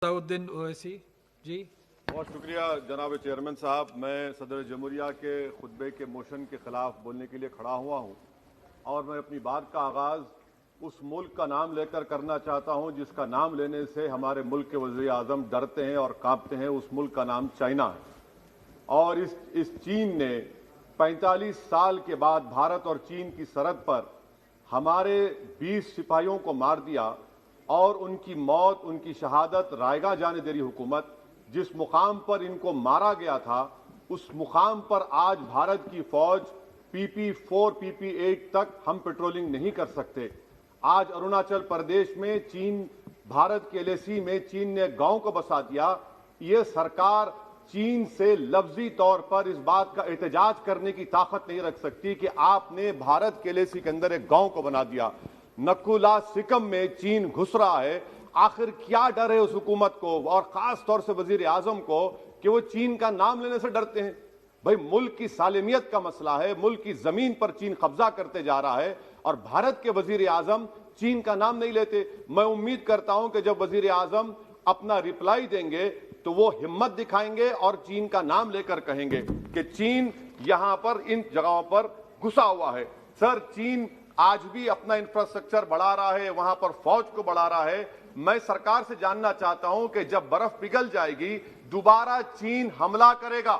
सलाउद्दीन ओवैसी जी। बहुत शुक्रिया जनाब चेयरमैन साहब। मैं सदर जमहूरिया के खुतबे के मोशन के खिलाफ बोलने के लिए खड़ा हुआ हूं और मैं अपनी बात का आगाज उस मुल्क का नाम लेकर करना चाहता हूं जिसका नाम लेने से हमारे मुल्क के वज़ीर आज़म डरते हैं और कांपते हैं। उस मुल्क का नाम चाइना है और इस चीन ने 45 साल के बाद भारत और चीन की सरहद पर हमारे 20 सिपाहियों को मार दिया और उनकी मौत, उनकी शहादत रायगा जाने दे रही हुकूमत। जिस मुकाम पर इनको मारा गया था उस मुकाम पर आज भारत की फौज PP4 PP8 तक हम पेट्रोलिंग नहीं कर सकते। आज अरुणाचल प्रदेश में चीन, भारत के LAC में चीन ने गांव को बसा दिया। ये सरकार चीन से लफ्जी तौर पर इस बात का एहतजाज करने की ताकत नहीं रख सकती कि आपने भारत के LAC के अंदर एक गांव को बना दिया। नकुला सिकम में चीन घुस रहा है। आखिर क्या डर है उस हुकूमत को और खास तौर से वजीर आजम को कि वो चीन का नाम लेने से डरते हैं? भाई, मुल्क की सालिमियत का मसला है। मुल्क की जमीन पर चीन कब्जा करते जा रहा है और भारत के वजीर आजम चीन का नाम नहीं लेते। मैं उम्मीद करता हूं कि जब वजीर आजम अपना रिप्लाई देंगे तो वो हिम्मत दिखाएंगे और चीन का नाम लेकर कहेंगे कि चीन यहां पर इन जगहों पर घुसा हुआ है। सर, चीन आज भी अपना इंफ्रास्ट्रक्चर बढ़ा रहा है, वहां पर फौज को बढ़ा रहा है। मैं सरकार से जानना चाहता हूं कि जब बर्फ पिघल जाएगी दोबारा चीन हमला करेगा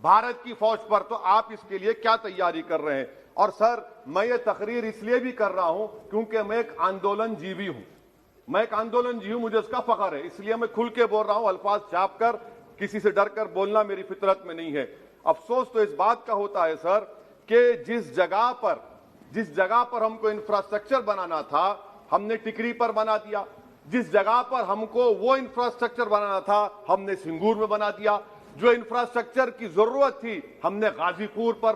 भारत की फौज पर, तो आप इसके लिए क्या तैयारी कर रहे हैं? और सर, मैं ये तकरीर इसलिए भी कर रहा हूं क्योंकि मैं एक आंदोलन जीवी हूं। मैं एक आंदोलन जीवी हूं, मुझे उसका फख्र है, इसलिए मैं खुल के बोल रहा हूं। अल्फाज छाप कर, किसी से डर कर बोलना मेरी फितरत में नहीं है। अफसोस तो इस बात का होता है सर कि जिस जगह पर हमको इंफ्रास्ट्रक्चर बनाना था हमने टिकरी पर बना दिया। जिस जगह पर हमको वो इंफ्रास्ट्रक्चर बनाना था हमने सिंगूर में बना दिया। जो इंफ्रास्ट्रक्चर की जरूरत थी हमने गाजीपुर पर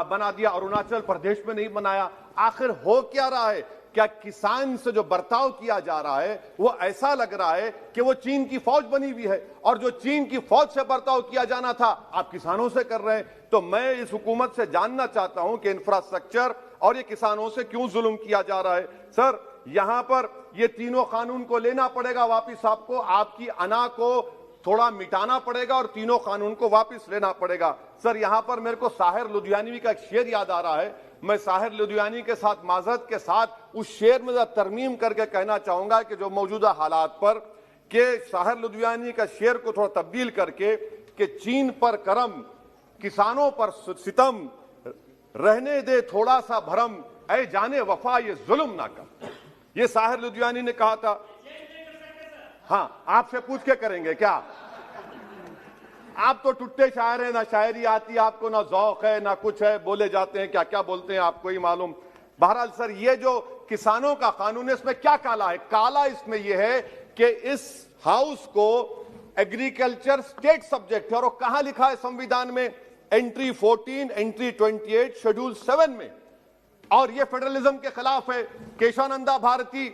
बना दिया, अरुणाचल प्रदेश में नहीं बनाया। आखिर हो क्या रहा है? क्या किसान से जो बर्ताव किया जा रहा है वो ऐसा लग रहा है कि वो चीन की फौज बनी हुई है और जो चीन की फौज से बर्ताव किया जाना था आप किसानों से कर रहे हैं। तो मैं इस हुकूमत से जानना चाहता हूं कि इंफ्रास्ट्रक्चर और ये किसानों से क्यों जुल्म किया जा रहा है? सर, यहां पर ये तीनों कानून को लेना पड़ेगा वापिस, आपको आपकी अना को थोड़ा मिटाना पड़ेगा और तीनों कानून को वापस लेना पड़ेगा। सर, यहां पर मेरे को साहिर लुधियानवी का एक शेर याद आ रहा है। मैं साहिर लुधियानवी के साथ माजरत के साथ उस शेर में तरमीम करके कहना चाहूंगा कि जो मौजूदा हालात पर के साहिर लुधियानवी का शेर को थोड़ा तब्दील करके कि चीन पर करम, किसानों पर सितम, रहने दे थोड़ा सा भरम, ऐ जाने वफा ये जुल्म ना कर। ये साहिर लुधियानवी ने कहा था। हाँ, आपसे पूछ के करेंगे क्या? आप तो टुट्टे शायर हैं, ना शायरी आती आपको, ना जौक है, ना कुछ है, बोले जाते हैं क्या क्या बोलते हैं आपको ही मालूम। बहरहाल सर, ये जो किसानों का कानून है इसमें क्या काला है? काला इसमें यह है कि इस हाउस को एग्रीकल्चर स्टेट सब्जेक्ट है और वो कहां लिखा है संविधान में? एंट्री 14, एंट्री 28, शेड्यूल 7 में। और ये फेडरलिज्म के खिलाफ है। केशवानंदा भारती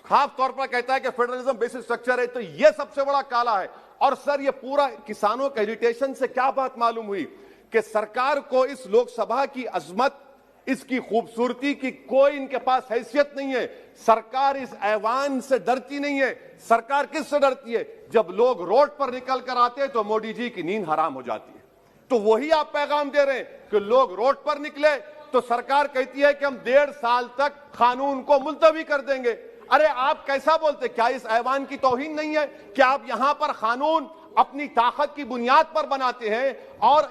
खास तौर पर कहता है कि फेडरलिज्म बेसिक स्ट्रक्चर है। तो ये सबसे बड़ा काला है। और सर, ये पूरा किसानों के इरिटेशन से क्या बात मालूम हुई कि सरकार को इस लोकसभा की अजमत, इसकी खूबसूरती की कोई इनके पास हैसियत नहीं है। सरकार इस ऐवान से डरती नहीं है। सरकार किससे डरती है? जब लोग रोड पर निकल कर आते हैं तो मोदी जी की नींद हराम हो जाती है। तो वही आप पैगाम दे रहे हैं कि लोग रोड पर निकले तो सरकार कहती है कि हम 1.5 साल तक कानून को मुलतवी कर देंगे। अरे आप कैसा बोलते? क्या इस ऐवान की तौहीन नहीं है? क्या आप यहां पर कानून अपनी ताकत की बुनियाद पर बनाते हैं और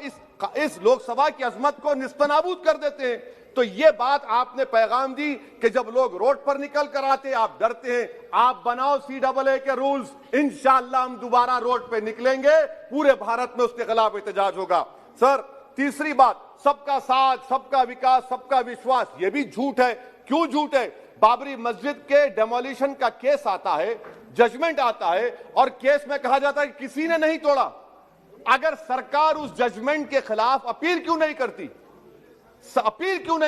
इस लोकसभा की अजमत को निस्तनाबूद कर देते हैं? तो ये बात आपने पैगाम दी कि जब लोग रोड पर निकल कर आते आप डरते हैं। आप बनाओ CAA के रूल्स, इंशाअल्लाह हम दोबारा रोड पे निकलेंगे, पूरे भारत में उसके खिलाफ एहतजाज होगा। सर, तीसरी बात, सबका साथ, सबका विकास, सबका विश्वास, ये भी झूठ है। क्यों झूठ है? बाबरी मस्जिद के डेमोलिशन का केस आता है, जजमेंट आता है और केस में कहा जाता है कि किसी ने नहीं तोड़ा। अगर सरकार उस जजमेंट के खिलाफ अपील क्यों नहीं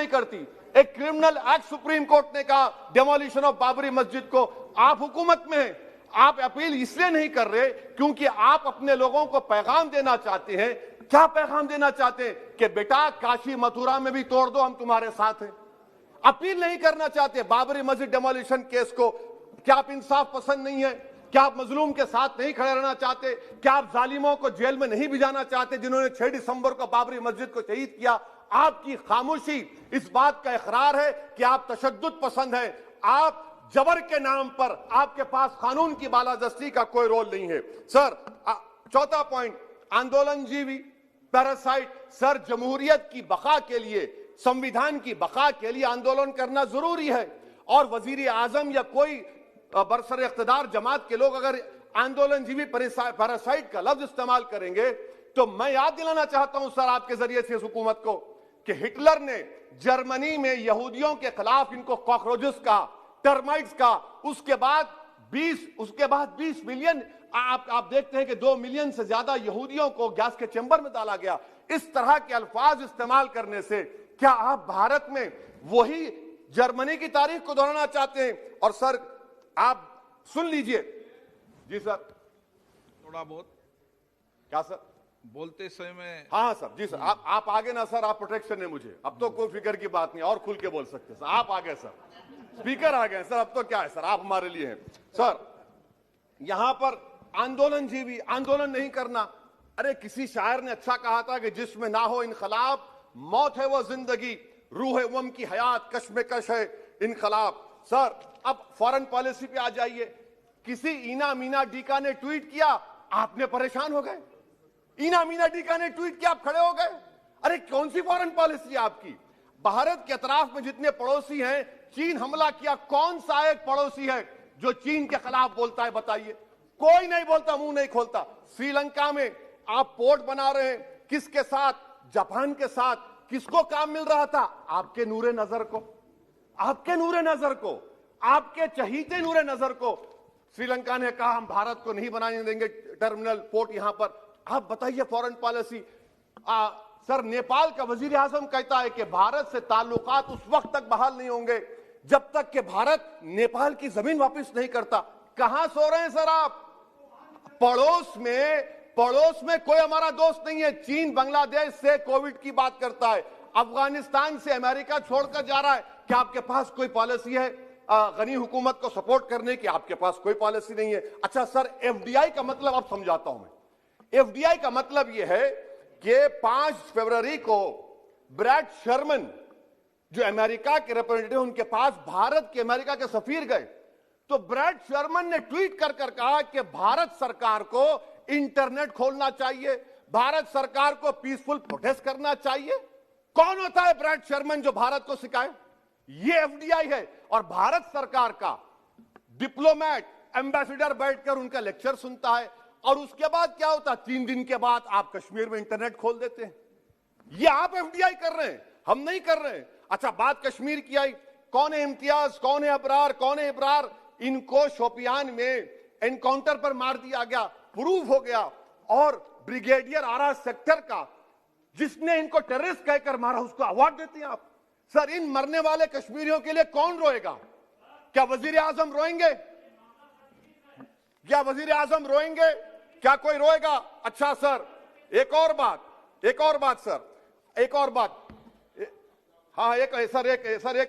करती? एक क्रिमिनल एक्ट सुप्रीम कोर्ट ने कहा डेमोलिशन ऑफ बाबरी मस्जिद को, आप हुकूमत में हैं। आप अपील इसलिए नहीं कर रहे क्योंकि आप अपने लोगों को पैगाम देना चाहते हैं। क्या पैगाम देना चाहते हैं? कि बेटा काशी मथुरा में भी तोड़ दो, हम तुम्हारे साथ हैं। अपील नहीं करना चाहते बाबरी मस्जिद डेमोलिशन केस को। क्या आप इंसाफ पसंद नहीं है? क्या आप मजलूम के साथ नहीं खड़े रहना चाहते? क्या आप जालिमों को जेल में नहीं भिजाना चाहते जिन्होंने 6 दिसंबर को बाबरी मस्जिद को शहीद किया? आपकी खामोशी इस बात का इकरार है कि आप तशद्दुद पसंद हैं। आप जबर के नाम पर आपके पास कानून की बालादस्ती का कोई रोल नहीं है। सर, चौथा पॉइंट, आंदोलनजीवी पैरासाइट। सर, जमहूरियत की बका के लिए, संविधान की बका के लिए आंदोलन करना जरूरी है, और वजीर आजम या कोई बरसर इख्तिदार जमात के लोग अगर आंदोलनजीवी पैरासाइट का लफ्ज इस्तेमाल करेंगे तो मैं याद दिलाना चाहता हूं सर आपके जरिए से इस हुकूमत को कि हिटलर ने जर्मनी में यहूदियों के खिलाफ इनको कॉकरोचेस का, टर्माइट्स का, उसके बाद 20 मिलियन, आप देखते हैं कि 2 मिलियन से ज्यादा यहूदियों को गैस के चेंबर में डाला गया। इस तरह के अल्फाज इस्तेमाल करने से क्या आप भारत में वही जर्मनी की तारीख को दोहराना चाहते हैं? और सर आप सुन लीजिए। जी सर, थोड़ा बहुत क्या सर बोलते समय में। हाँ सर, जी सर, आप आगे ना सर, आप प्रोटेक्शन है मुझे, अब तो कोई फिक्र की बात नहीं, और खुल के बोल सकते सर। आप आ गए सर, स्पीकर आ गए सर, अब तो क्या है सर, आप हमारे लिए हैं। सर, यहां पर आंदोलनजीवी आंदोलन नहीं करना। अरे किसी शायर ने अच्छा कहा था कि जिसमें ना हो इनकलाब, मौत है वो जिंदगी, रूह है वम की हयात, कश्मकश है इनकलाब। सर, अब फॉरेन पॉलिसी पे आ जाइए। किसी इना मीना डीका ने ट्वीट किया, आपने परेशान हो गए। इना मीना डीका ने ट्वीट किया, आप खड़े हो गए। अरे कौन सी फॉरेन पॉलिसी है आपकी? भारत के अतराफ में जितने पड़ोसी हैं, चीन हमला किया, कौन सा एक पड़ोसी है जो चीन के खिलाफ बोलता है? बताइए। कोई नहीं बोलता, मुंह नहीं खोलता। श्रीलंका में आप पोर्ट बना रहे हैं, किसके साथ? जापान के साथ। किसको काम मिल रहा था? आपके नूरे नजर को, आपके नूरे नजर को, आपके चहीते नूरे नजर को। श्रीलंका ने कहा हम भारत को नहीं बनाने देंगे टर्मिनल पोर्ट यहां पर। आप बताइए फॉरेन पॉलिसी। सर, नेपाल का वजीर आजम कहता है कि भारत से ताल्लुकात उस वक्त तक बहाल नहीं होंगे जब तक कि भारत नेपाल की जमीन वापस नहीं करता। कहां सो रहे हैं सर आप? पड़ोस में कोई हमारा दोस्त नहीं है। चीन बांग्लादेश से कोविड की बात करता है, अफगानिस्तान से अमेरिका छोड़कर जा रहा है। क्या आपके पास कोई पॉलिसी है गनी हुकूमत को सपोर्ट करने की? आपके पास कोई पॉलिसी नहीं है। अच्छा सर, एफडीआई का मतलब अब समझाता हूं मैं। एफडीआई का मतलब यह है कि 5 फरवरी को ब्रैड शर्मन जो अमेरिका के रिप्रेजेंटेटिव, उनके पास भारत के अमेरिका के सफीर गए, तो ब्रैड शर्मन ने ट्वीट कर कहा कि भारत सरकार को इंटरनेट खोलना चाहिए, भारत सरकार को पीसफुल प्रोटेस्ट करना चाहिए। कौन होता है ब्रैड शर्मन जो भारत को सिखाए? ये एफडीआई है। और भारत सरकार का डिप्लोमेट, एम्बेसडर बैठकर उनका लेक्चर सुनता है, और उसके बाद क्या होता? 3 दिन के बाद आप कश्मीर में इंटरनेट खोल देते हैं। ये आप एफडीआई कर रहे हैं, हम नहीं कर रहे हैं। अच्छा, बात कश्मीर की आई। कौन है इम्तियाज, कौन है अबरार, कौन है इब्रार? इनको शोपियान में एनकाउंटर पर मार दिया गया, प्रूव हो गया। और ब्रिगेडियर आरा सेक्टर का जिसने इनको टेररिस्ट कहकर मारा, उसको अवार्ड देते हैं आप। सर, इन मरने वाले कश्मीरियों के लिए कौन रोएगा? क्या वजीर आजम रोएंगे? क्या वजीर आजम रोएंगे? क्या कोई रोएगा? अच्छा सर, एक और बात सर, एक और बात। हाँ, एक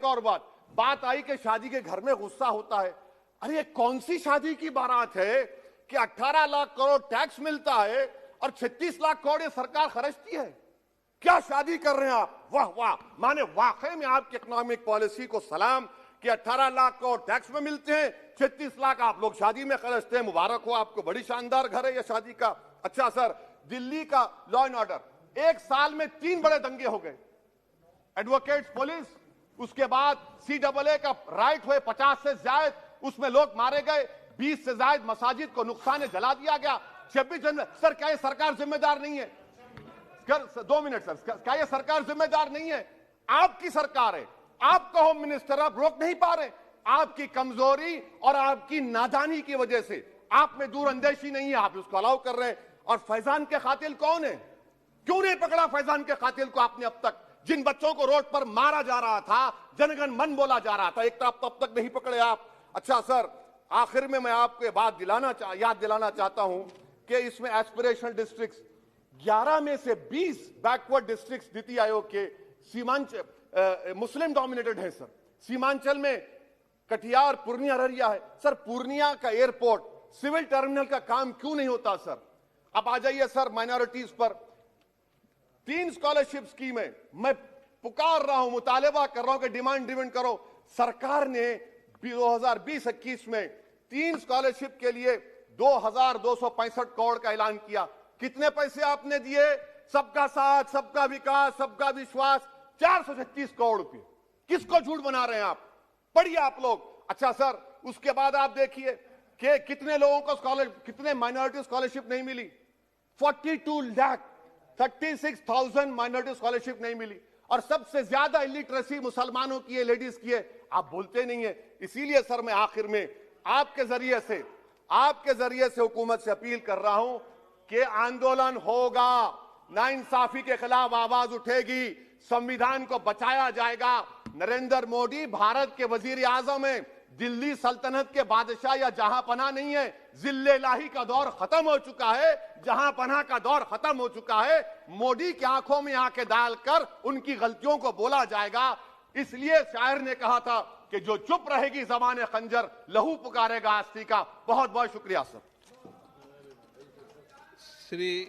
और बात आई कि शादी के घर में गुस्सा होता है। अरे कौन सी शादी की बारात है कि 18 लाख करोड़ टैक्स मिलता है और 36 लाख करोड़ ये सरकार खर्चती है? क्या शादी कर रहे हैं आप? वाह वाह, माने वाकई में आपकी इकोनॉमिक पॉलिसी को सलाम कि 18 लाख करोड़ टैक्स में मिलते हैं, 36 लाख आप लोग शादी में खर्चते हैं। मुबारक हो आपको, बड़ी शानदार घर है ये शादी का। अच्छा सर, दिल्ली का लॉ एंड ऑर्डर, 1 साल में 3 बड़े दंगे हो गए। एडवोकेट्स पुलिस, उसके बाद CAA का राइट हुए 50 से ज्यादा, उसमें लोग मारे गए। 20 से ज्यादा मसाजिद को नुकसान जला दिया गया। 26 जनवरी। सर, क्या ये सरकार जिम्मेदार नहीं है? 2 मिनट सर, क्या ये सरकार जिम्मेदार नहीं है? आपकी सरकार है, आपका होम मिनिस्टर, आप रोक नहीं पा रहे। आपकी कमजोरी और आपकी नादानी की वजह से, आप में दूरअंदेशी नहीं है, आप उसको अलाउ कर रहे हैं। और फैजान के कातिल कौन है? क्यों नहीं पकड़ा फैजान के कातिल को आपने अब तक? जिन बच्चों को रोड पर मारा जा रहा था, जनगण मन बोला जा रहा था, एक तरफ तब तक नहीं पकड़े आप। अच्छा सर, आखिर में मैं आपको बात याद दिलाना चाहता हूं कि इसमें एस्पिरेशनल डिस्ट्रिक्ट्स 11 में से 20 बैकवर्ड डिस्ट्रिक्ट्स नीति आयोग के सीमांचल मुस्लिम डोमिनेटेड है सर। सीमांचल में कटिहार, पूर्णिया, अररिया है। सर, पूर्णिया का एयरपोर्ट सिविल टर्मिनल का काम क्यों नहीं होता सर? अब आ जाइए सर माइनॉरिटीज पर। 3 स्कॉलरशिप स्कीम है, मैं पुकार रहा हूं, मुतालिबा कर रहा हूं कि डिमांड ड्रिवन करो। सरकार ने 2020-21 में 3 स्कॉलरशिप के लिए 2265 करोड़ का ऐलान किया। कितने पैसे आपने दिए? सबका साथ, सबका विकास, सबका विश्वास, 436 करोड़ रुपए। किसको झूठ बना रहे हैं आप? पढ़िए आप लोग। अच्छा सर, उसके बाद आप देखिए कि कितने लोगों को कितने माइनॉरिटी स्कॉलरशिप नहीं मिली। 42,36,000 माइनॉरिटी स्कॉलरशिप नहीं मिली। और सबसे ज्यादा इलिटरेसी मुसलमानों की है, लेडीज की है। आप बोलते नहीं है। इसीलिए सर मैं आखिर में आपके जरिए से हुकूमत से अपील कर रहा हूं कि आंदोलन होगा, नाइंसाफी के खिलाफ आवाज उठेगी, संविधान को बचाया जाएगा। नरेंद्र मोदी भारत के वजीर आजम है, दिल्ली सल्तनत के बादशाह या जहांपना नहीं है। जिल्ले इलाही का दौर खत्म हो चुका है, जहांपना का दौर खत्म हो चुका है। मोदी की आंखों में आंखें डालकर उनकी गलतियों को बोला जाएगा। इसलिए शायर ने कहा था कि जो चुप रहेगी ज़बान खंजर, लहू पुकारेगा आस्ती का। बहुत बहुत शुक्रिया सर। श्री